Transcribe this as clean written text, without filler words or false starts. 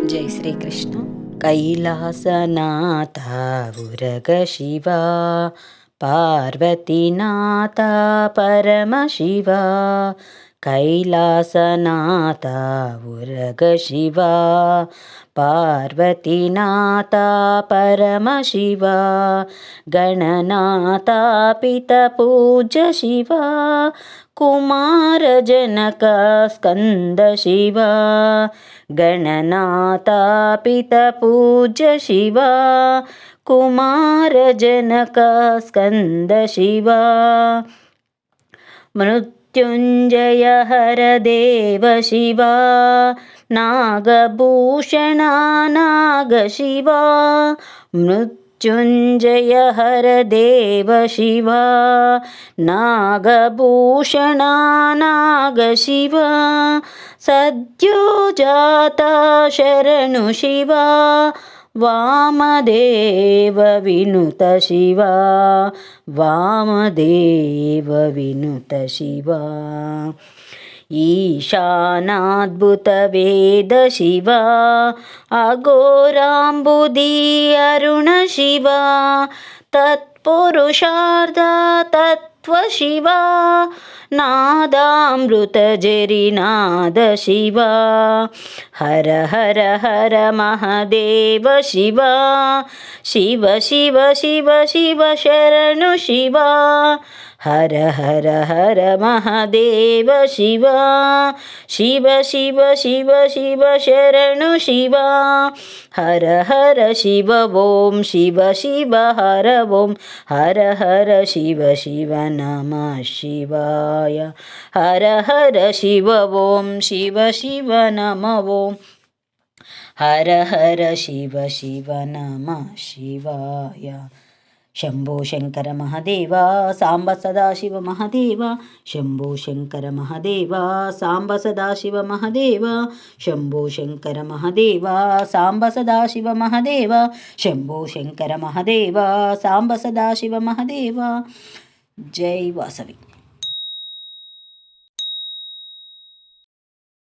जय श्रीकृष्ण। कैलासनाथ उरग शिवा, पार्वतीनाथ परमशिवा। कैलासनाथ उरग शिवा, पार्वतीनाथ परमशिवा। गणनाथ पितपूज्य शिवा, कुमार जनक स्कंद शिवा। गणनाथ पितपूज्य शिवा, कुमार जनक स्कंद शिवा। मृत्युंजय हर देव शिवा, नागभूषण नाग शिवा। मृत्युंजय हर देव शिवा, नागभूषण नाग शिवा। सद्योजाता शरणु शिवा, वामदेव विनुत शिवा। वामदेव विनुत शिवा। ईशानाद्भुत वेद शिवा, अघोराम्बुदी अरुण शिवा। तत्पुरुषार्थ तत्व शिवा, नादामृत जरिनाद शिवा। हर हर हर महादेव शिवा, शिव शिव शिव शिव शरणु शिवा। हर हर हर महादेव शिवा, शिव शिव शिव शिव शरणु शिवा। हर हर शिव ओम शिव शिव हर ओम। हर हर शिव शिव नमः शिवाय। हर हर शिव ओम शिव शिव नमः ओम। हर हर शिव शिव नमः शिवाय। शंभो शंकर महादेव सांब सदाशिव महादेव। शंभो शंकर महादेव सांब सदाशिव महादेव। शंभो शंकर महादेव सांब सदाशिव महादेव। शंभो शंकर महादेव सांब सदाशिव महादेव। जय वासवी।